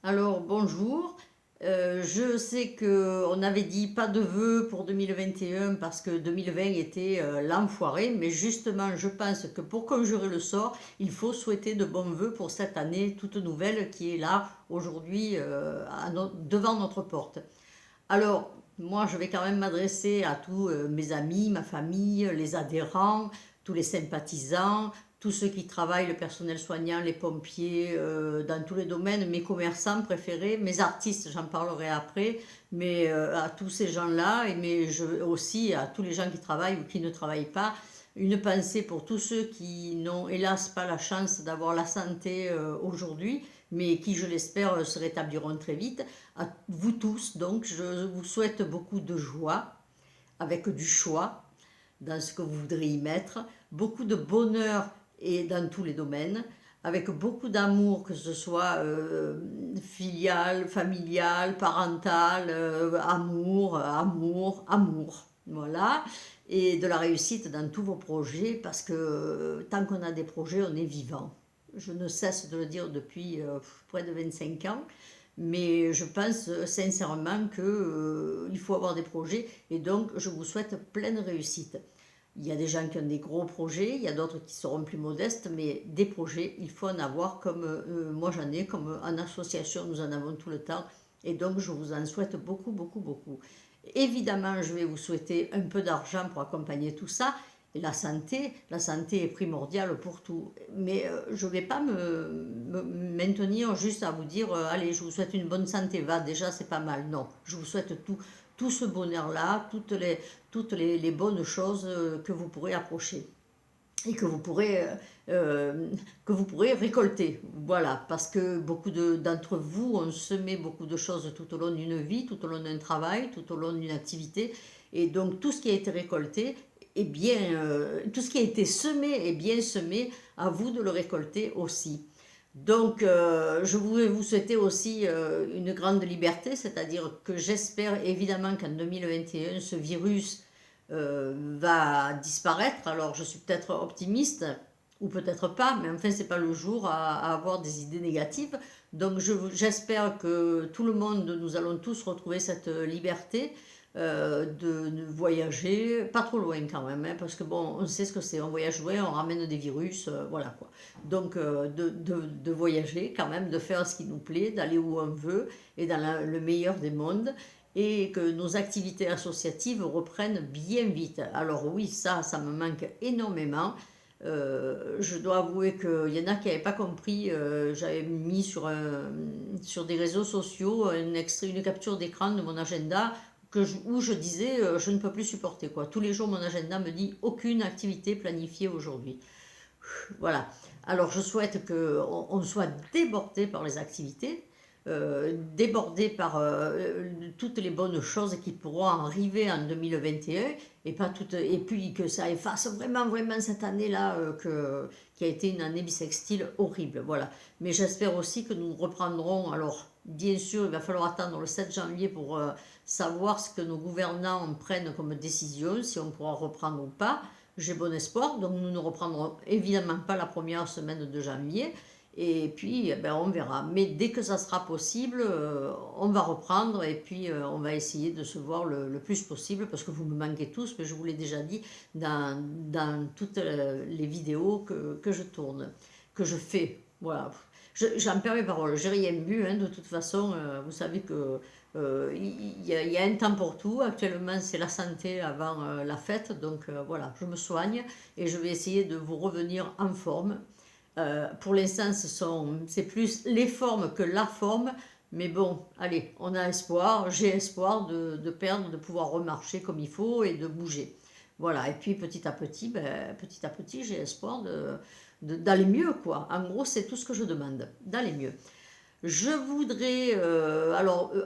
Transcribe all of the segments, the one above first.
Alors, bonjour. Je sais qu'on avait dit pas de vœux pour 2021 parce que 2020 était l'enfoiré, mais justement, je pense que pour conjurer le sort, il faut souhaiter de bons vœux pour cette année toute nouvelle qui est là aujourd'hui devant notre porte. Alors, moi, je vais quand même m'adresser à tous mes amis, ma famille, les adhérents, tous les sympathisants, tous ceux qui travaillent, le personnel soignant, les pompiers, dans tous les domaines, mes commerçants préférés, mes artistes, j'en parlerai après, mais à tous ces gens-là, aussi à tous les gens qui travaillent ou qui ne travaillent pas, une pensée pour tous ceux qui n'ont hélas pas la chance d'avoir la santé aujourd'hui, mais qui, je l'espère, se rétabliront très vite. À vous tous, donc, je vous souhaite beaucoup de joie, avec du choix dans ce que vous voudrez y mettre, beaucoup de bonheur et dans tous les domaines, avec beaucoup d'amour, que ce soit filial, familial, parental, amour. Voilà. Et de la réussite dans tous vos projets, parce que tant qu'on a des projets, on est vivant. Je ne cesse de le dire depuis près de 25 ans. Mais je pense sincèrement qu'il faut avoir des projets et donc je vous souhaite pleine réussite. Il y a des gens qui ont des gros projets, il y a d'autres qui seront plus modestes, mais des projets, il faut en avoir comme moi j'en ai, comme en association nous en avons tout le temps. Et donc je vous en souhaite beaucoup, beaucoup, beaucoup. Évidemment, je vais vous souhaiter un peu d'argent pour accompagner tout ça. Et la santé est primordiale pour tout. Mais je ne vais pas me maintenir juste à vous dire, allez, je vous souhaite une bonne santé, va, déjà c'est pas mal. Non, je vous souhaite tout ce bonheur-là, toutes les bonnes choses que vous pourrez approcher et que vous pourrez récolter. Voilà, parce que d'entre vous ont semé beaucoup de choses tout au long d'une vie, tout au long d'un travail, tout au long d'une activité. Et donc tout ce qui a été récolté, tout ce qui a été semé est bien semé, à vous de le récolter aussi. Donc, je voulais vous souhaiter aussi une grande liberté, c'est-à-dire que j'espère évidemment qu'en 2021, ce virus va disparaître. Alors, je suis peut-être optimiste, ou peut-être pas, mais enfin, c'est pas le jour à avoir des idées négatives. Donc, j'espère que tout le monde, nous allons tous retrouver cette liberté de voyager, pas trop loin quand même, hein, parce que bon, on sait ce que c'est, on voyage loin, on ramène des virus, voilà quoi. Donc de voyager quand même, de faire ce qui nous plaît, d'aller où on veut et dans le meilleur des mondes et que nos activités associatives reprennent bien vite. Alors oui, ça me manque énormément. Je dois avouer qu'il y en a qui n'avaient pas compris. J'avais mis sur des réseaux sociaux un extrait, une capture d'écran de mon agenda où je disais je ne peux plus supporter quoi. Tous les jours, mon agenda me dit aucune activité planifiée aujourd'hui. Voilà. Alors je souhaite qu'on soit débordé par les activités, débordé par toutes les bonnes choses qui pourront arriver en 2021 et puis que ça efface vraiment, vraiment cette année-là qui a été une année bissextile horrible. Voilà. Mais j'espère aussi que nous reprendrons. Alors, bien sûr, il va falloir attendre le 7 janvier pour savoir ce que nos gouvernants prennent comme décision, si on pourra reprendre ou pas. J'ai bon espoir, donc nous ne reprendrons évidemment pas la première semaine de janvier. Et puis, eh ben, on verra. Mais dès que ça sera possible, on va reprendre et puis on va essayer de se voir le plus possible parce que vous me manquez tous, mais je vous l'ai déjà dit dans toutes les vidéos que je tourne, que je fais. Voilà. J'en perds mes paroles. J'ai rien bu, hein, de toute façon. Vous savez que il y a un temps pour tout. Actuellement, c'est la santé avant la fête. Donc voilà, je me soigne et je vais essayer de vous revenir en forme. Pour l'instant, c'est plus les formes que la forme. Mais bon, allez, on a espoir. J'ai espoir de pouvoir remarcher comme il faut et de bouger. Voilà, et puis petit à petit, j'ai espoir d'aller mieux, quoi. En gros, c'est tout ce que je demande, d'aller mieux. Je voudrais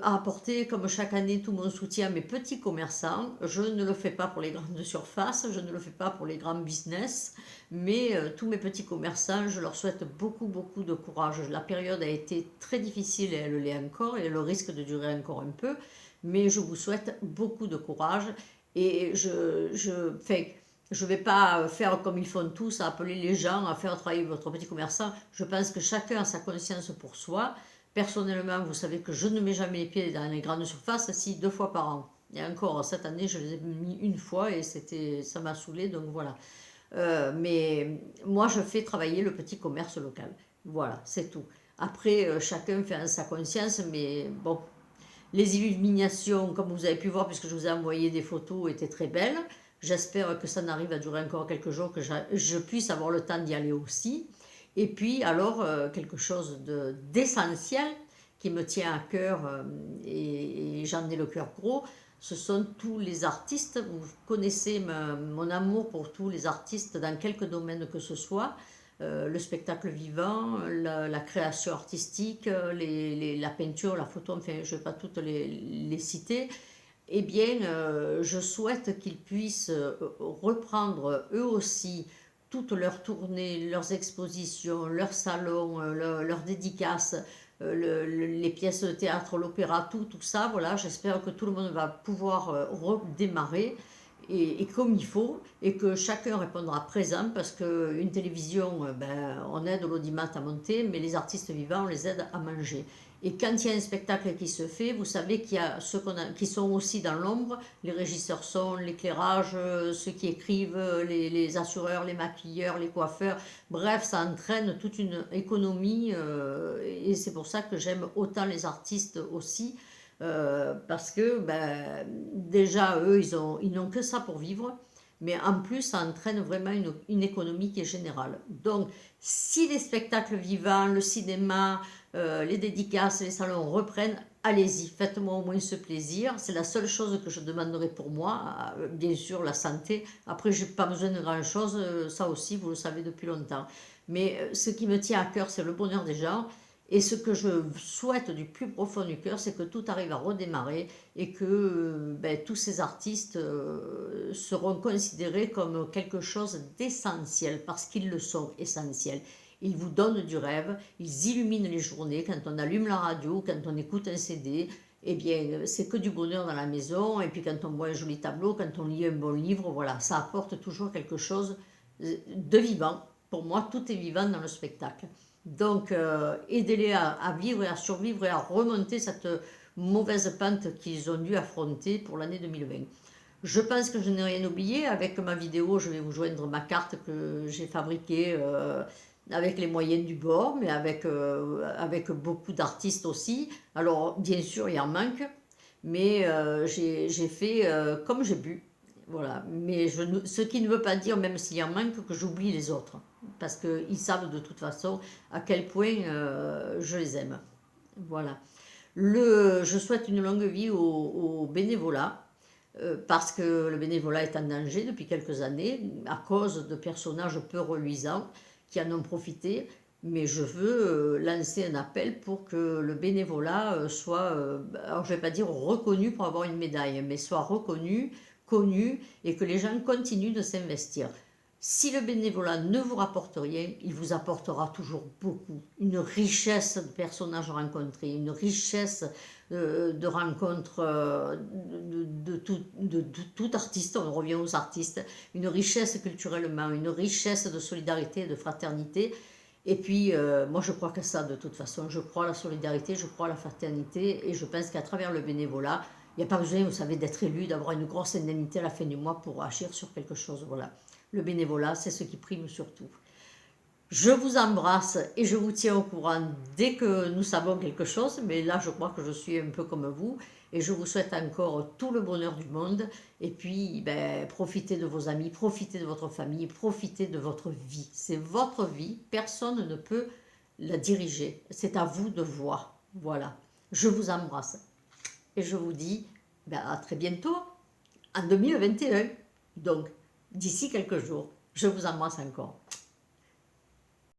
apporter, comme chaque année, tout mon soutien à mes petits commerçants. Je ne le fais pas pour les grandes surfaces, je ne le fais pas pour les grands business, mais tous mes petits commerçants, je leur souhaite beaucoup, beaucoup de courage. La période a été très difficile et elle l'est encore, et elle risque de durer encore un peu, mais je vous souhaite beaucoup de courage et je ne vais pas faire comme ils font tous, à appeler les gens à faire travailler votre petit commerçant. Je pense que chacun a sa conscience pour soi. Personnellement, vous savez que je ne mets jamais les pieds dans les grandes surfaces, si 2 fois par an. Et encore, cette année, je les ai mis une fois et ça m'a saoulé, donc voilà. Mais moi, je fais travailler le petit commerce local. Voilà, c'est tout. Après, chacun fait en sa conscience, mais bon, les illuminations, comme vous avez pu voir, puisque je vous ai envoyé des photos, étaient très belles. J'espère que ça n'arrive à durer encore quelques jours, que je puisse avoir le temps d'y aller aussi. Et puis, alors, quelque chose d'essentiel qui me tient à cœur, et j'en ai le cœur gros, ce sont tous les artistes. Vous connaissez mon amour pour tous les artistes dans quelque domaine que ce soit. Le spectacle vivant, la création artistique, la peinture, la photo, enfin je ne vais pas toutes les citer. Eh bien, je souhaite qu'ils puissent reprendre eux aussi toutes leurs tournées, leurs expositions, leurs salons, leurs dédicaces, les pièces de théâtre, l'opéra, tout ça. Voilà, j'espère que tout le monde va pouvoir redémarrer et comme il faut, et que chacun répondra présent, parce qu'une télévision, ben, on aide l'audimat à monter, mais les artistes vivants, on les aide à manger. Et quand il y a un spectacle qui se fait, vous savez qu'il y a ceux qui sont aussi dans l'ombre, les régisseurs son, l'éclairage, ceux qui écrivent, les assureurs, les maquilleurs, les coiffeurs. Bref, ça entraîne toute une économie, et c'est pour ça que j'aime autant les artistes aussi, parce que ben, déjà, eux, ils n'ont que ça pour vivre, mais en plus, ça entraîne vraiment une économie qui est générale. Donc, si les spectacles vivants, le cinéma, les dédicaces, les salons reprennent, allez-y, faites-moi au moins ce plaisir. C'est la seule chose que je demanderai pour moi, bien sûr, la santé. Après, je n'ai pas besoin de grand-chose, ça aussi, vous le savez depuis longtemps. Mais ce qui me tient à cœur, c'est le bonheur des gens. Et ce que je souhaite du plus profond du cœur, c'est que tout arrive à redémarrer et que ben, tous ces artistes seront considérés comme quelque chose d'essentiel, parce qu'ils le sont essentiels. Ils vous donnent du rêve, ils illuminent les journées. Quand on allume la radio, quand on écoute un CD, eh bien, c'est que du bonheur dans la maison. Et puis quand on voit un joli tableau, quand on lit un bon livre, voilà, ça apporte toujours quelque chose de vivant. Pour moi, tout est vivant dans le spectacle. Donc, aidez-les à vivre et à survivre et à remonter cette mauvaise pente qu'ils ont dû affronter pour l'année 2020. Je pense que je n'ai rien oublié. Avec ma vidéo, je vais vous joindre ma carte que j'ai fabriquée avec les moyens du bord, mais avec beaucoup d'artistes aussi. Alors, bien sûr, il en manque, mais j'ai fait comme j'ai pu. Voilà. Mais ce qui ne veut pas dire, même s'il en manque, que j'oublie les autres. Parce qu'ils savent de toute façon à quel point je les aime. Voilà. Je souhaite une longue vie au bénévolat, parce que le bénévolat est en danger depuis quelques années, à cause de personnages peu reluisants qui en ont profité. Mais je veux lancer un appel pour que le bénévolat soit, alors je ne vais pas dire reconnu pour avoir une médaille, mais soit reconnu, connu, et que les gens continuent de s'investir. Si le bénévolat ne vous rapporte rien, il vous apportera toujours beaucoup. Une richesse de personnages rencontrés, une richesse de rencontres de tout artiste, on revient aux artistes, une richesse culturellement, une richesse de solidarité et de fraternité. Et puis, moi je crois que ça de toute façon, je crois à la solidarité, je crois à la fraternité, et je pense qu'à travers le bénévolat, il n'y a pas besoin, vous savez, d'être élu, d'avoir une grosse indemnité à la fin du mois pour agir sur quelque chose, voilà. Le bénévolat, c'est ce qui prime surtout. Je vous embrasse et je vous tiens au courant dès que nous savons quelque chose, mais là je crois que je suis un peu comme vous, et je vous souhaite encore tout le bonheur du monde, et puis ben, profitez de vos amis, profitez de votre famille, profitez de votre vie. C'est votre vie, personne ne peut la diriger, c'est à vous de voir. Voilà, je vous embrasse et je vous dis ben, à très bientôt en 2021. Donc, d'ici quelques jours, je vous embrasse encore.